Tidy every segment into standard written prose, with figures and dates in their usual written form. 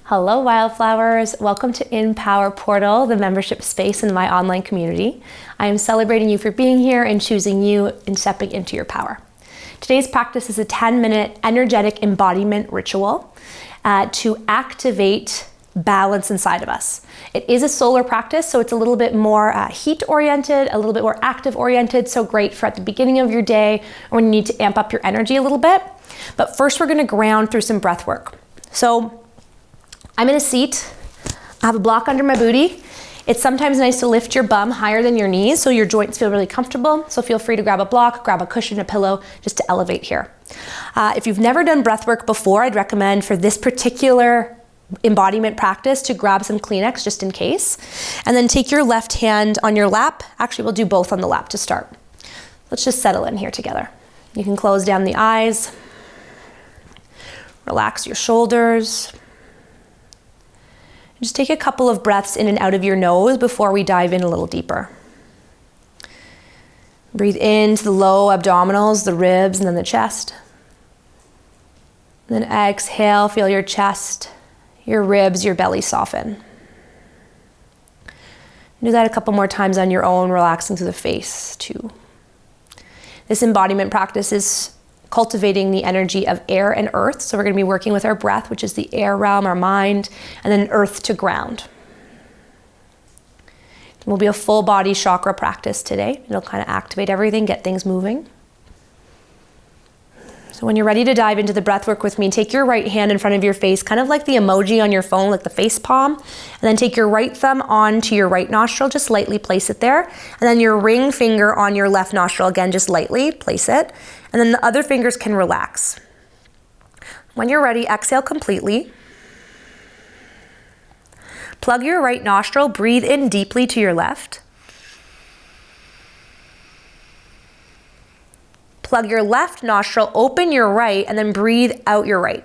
Hello wildflowers, welcome to Empower Portal, the membership space in my online community. I am celebrating you for being here and choosing you and stepping into your power. Today's practice is a 10-minute energetic embodiment ritual to activate balance inside of us. It is a solar practice, so it's a little bit more heat oriented, a little bit more active oriented, so great for at the beginning of your day or when you need to amp up your energy a little bit. But first we're gonna ground through some breath work. So I'm in a seat, I have a block under my booty. It's sometimes nice to lift your bum higher than your knees so your joints feel really comfortable. So feel free to grab a block, grab a cushion, a pillow, just to elevate here. If you've never done breath work before, I'd recommend for this particular embodiment practice to grab some Kleenex just in case. And then take your left hand on your lap. Actually, we'll do both on the lap to start. Let's just settle in here together. You can close down the eyes, relax your shoulders. Just take a couple of breaths in and out of your nose before we dive in a little deeper. Breathe into the low abdominals, the ribs, and then the chest. And then exhale, feel your chest, your ribs, your belly soften. Do that a couple more times on your own, relaxing through the face too. This embodiment practice is cultivating the energy of air and earth. So we're going to be working with our breath, which is the air realm, our mind, and then earth to ground. It will be a full body chakra practice today. It'll kind of activate everything, get things moving. So when you're ready to dive into the breath work with me, take your right hand in front of your face, kind of like the emoji on your phone, like the face palm, and then take your right thumb onto your right nostril, just lightly place it there. And then your ring finger on your left nostril, again, just lightly place it. And then the other fingers can relax. When you're ready, exhale completely. Plug your right nostril, breathe in deeply to your left. Plug your left nostril, open your right, and then breathe out your right.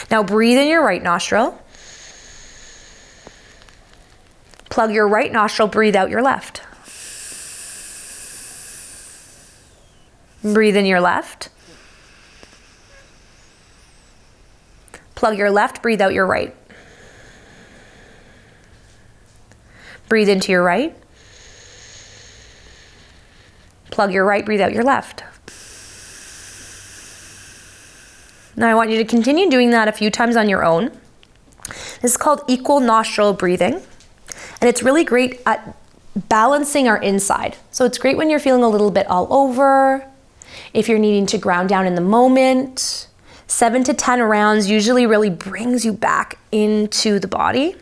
Now breathe in your right nostril. Plug your right nostril, breathe out your left. Breathe in your left. Plug your left, breathe out your right. Breathe into your right. Plug your right, breathe out your left. Now I want you to continue doing that a few times on your own. This is called equal nostril breathing. And it's really great at balancing our inside. So it's great when you're feeling a little bit all over, if you're needing to ground down in the moment. 7 to 10 rounds usually really brings you back into the body,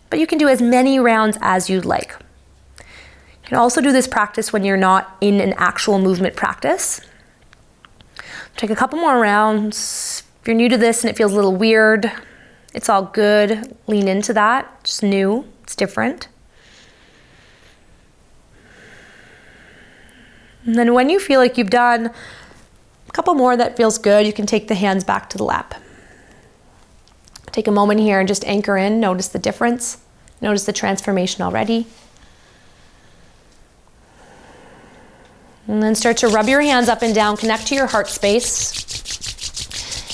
but you can do as many rounds as you'd like. You can also do this practice when you're not in an actual movement practice. Take a couple more rounds. If you're new to this and it feels a little weird, it's all good. Lean into that. It's new, it's different. And then when you feel like you've done a couple more that feels good, you can take the hands back to the lap. Take a moment here and just anchor in. Notice the difference. Notice the transformation already. And then start to rub your hands up and down, connect to your heart space,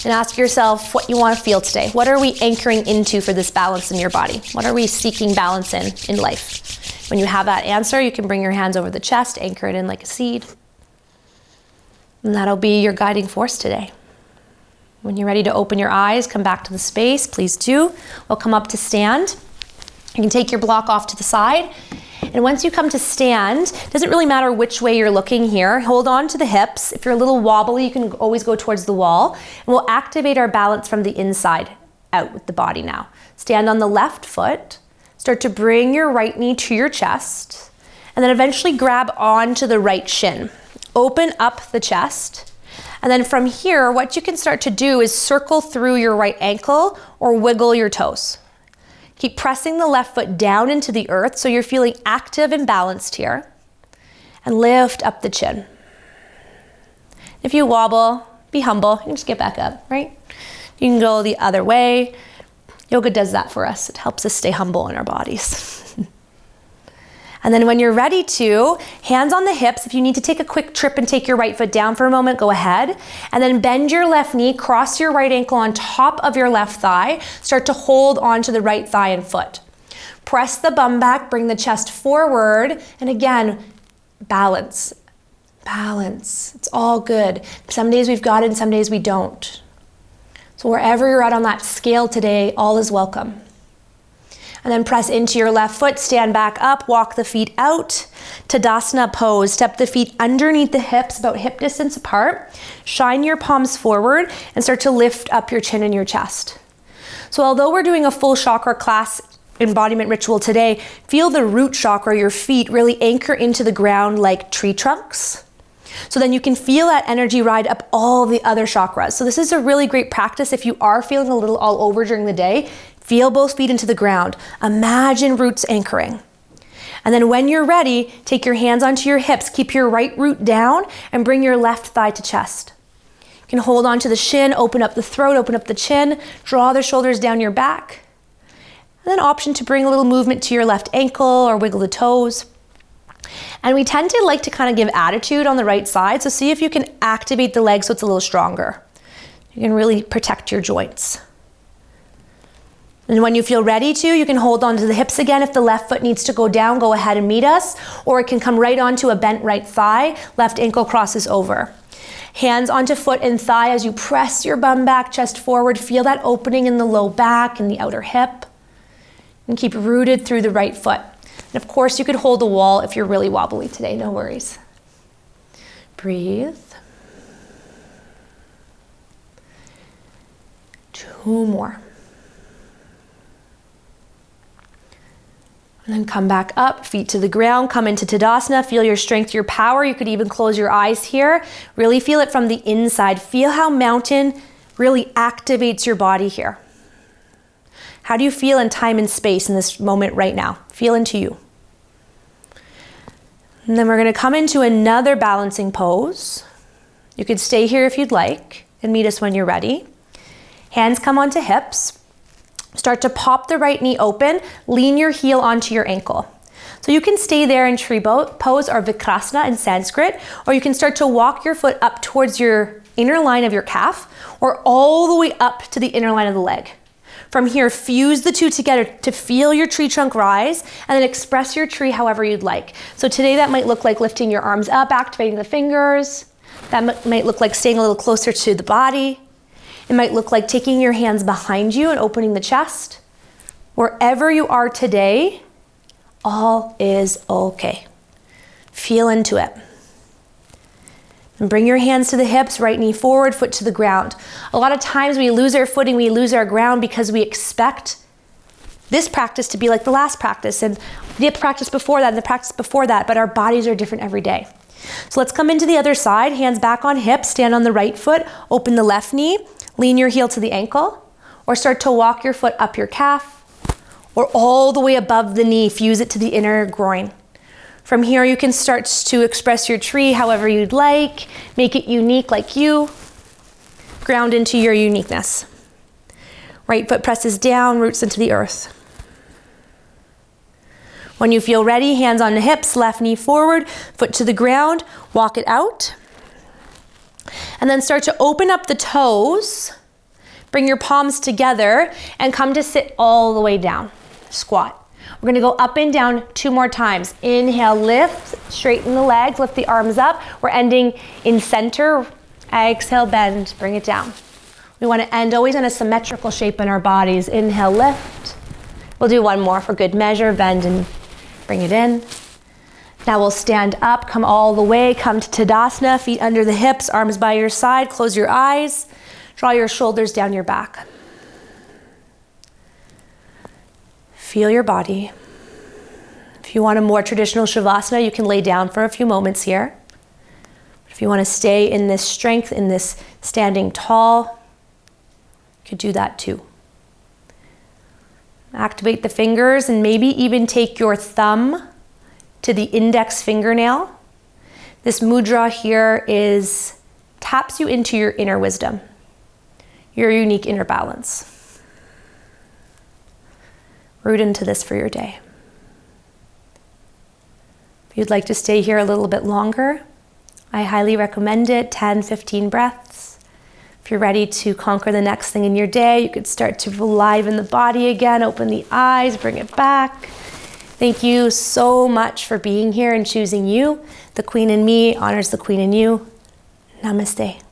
and ask yourself what you want to feel today. What are we anchoring into for this balance in your body? What are we seeking balance in life? When you have that answer, you can bring your hands over the chest, anchor it in like a seed. And that'll be your guiding force today. When you're ready to open your eyes, come back to the space, please do. We'll come up to stand. You can take your block off to the side. And once you come to stand, it doesn't really matter which way you're looking here. Hold on to the hips. If you're a little wobbly, you can always go towards the wall. And we'll activate our balance from the inside out with the body now. Stand on the left foot. Start to bring your right knee to your chest. And then eventually grab onto the right shin. Open up the chest. And then from here, what you can start to do is circle through your right ankle or wiggle your toes. Keep pressing the left foot down into the earth so you're feeling active and balanced here. And lift up the chin. If you wobble, be humble. You can just get back up, right? You can go the other way. Yoga does that for us. It helps us stay humble in our bodies. And then when you're ready to, hands on the hips. If you need to take a quick trip and take your right foot down for a moment, go ahead. And then bend your left knee, cross your right ankle on top of your left thigh. Start to hold onto the right thigh and foot. Press the bum back, bring the chest forward. And again, balance. Balance. It's all good. Some days we've got it and some days we don't. So wherever you're at on that scale today, all is welcome. And then press into your left foot, stand back up, walk the feet out. Tadasana pose, step the feet underneath the hips, about hip distance apart. Shine your palms forward and start to lift up your chin and your chest. So although we're doing a full chakra class embodiment ritual today, feel the root chakra, your feet, really anchor into the ground like tree trunks. So then you can feel that energy ride up all the other chakras. So this is a really great practice if you are feeling a little all over during the day. Feel both feet into the ground. Imagine roots anchoring. And then when you're ready, take your hands onto your hips, keep your right root down and bring your left thigh to chest. You can hold onto the shin, open up the throat, open up the chin, draw the shoulders down your back. And then option to bring a little movement to your left ankle or wiggle the toes. And we tend to like to kind of give attitude on the right side. So see if you can activate the leg so it's a little stronger. You can really protect your joints. And when you feel ready to, you can hold on to the hips again. If the left foot needs to go down, go ahead and meet us. Or it can come right onto a bent right thigh. Left ankle crosses over. Hands onto foot and thigh as you press your bum back, chest forward. Feel that opening in the low back and the outer hip. And keep rooted through the right foot. And of course, you could hold the wall if you're really wobbly today. No worries. Breathe. 2 more. And then come back up, feet to the ground, come into Tadasana, feel your strength, your power. You could even close your eyes here. Really feel it from the inside. Feel how mountain really activates your body here. How do you feel in time and space in this moment right now? Feel into you. And then we're gonna come into another balancing pose. You could stay here if you'd like and meet us when you're ready. Hands come onto hips. Start to pop the right knee open, lean your heel onto your ankle. So you can stay there in tree pose or Vikrasana in Sanskrit, or you can start to walk your foot up towards your inner line of your calf or all the way up to the inner line of the leg. From here, fuse the two together to feel your tree trunk rise and then express your tree however you'd like. So today that might look like lifting your arms up, activating the fingers. That might look like staying a little closer to the body. It might look like taking your hands behind you and opening the chest. Wherever you are today, all is okay. Feel into it. And bring your hands to the hips, right knee forward, foot to the ground. A lot of times we lose our footing, we lose our ground because we expect this practice to be like the last practice and the practice before that and the practice before that, but our bodies are different every day. So let's come into the other side, hands back on hips, stand on the right foot, open the left knee, lean your heel to the ankle, or start to walk your foot up your calf, or all the way above the knee, fuse it to the inner groin. From here, you can start to express your tree however you'd like, make it unique like you, ground into your uniqueness. Right foot presses down, roots into the earth. When you feel ready, hands on the hips, left knee forward, foot to the ground, walk it out. And then start to open up the toes, bring your palms together, and come to sit all the way down, squat. We're gonna go up and down 2 more times. Inhale, lift, straighten the legs, lift the arms up. We're ending in center. Exhale, bend, bring it down. We wanna end always in a symmetrical shape in our bodies. Inhale, lift. We'll do 1 more for good measure, bend and bring it in. Now we'll stand up, come all the way, come to Tadasana, feet under the hips, arms by your side, close your eyes, draw your shoulders down your back. Feel your body. If you want a more traditional Shavasana, you can lay down for a few moments here. If you want to stay in this strength, in this standing tall, you could do that too. Activate the fingers and maybe even take your thumb to the index fingernail. This mudra here taps you into your inner wisdom, your unique inner balance. Root into this for your day. If you'd like to stay here a little bit longer, I highly recommend it, 10, 15 breaths. If you're ready to conquer the next thing in your day, you could start to liven the body again, open the eyes, bring it back. Thank you so much for being here and choosing you. The Queen in me honors the Queen in you. Namaste.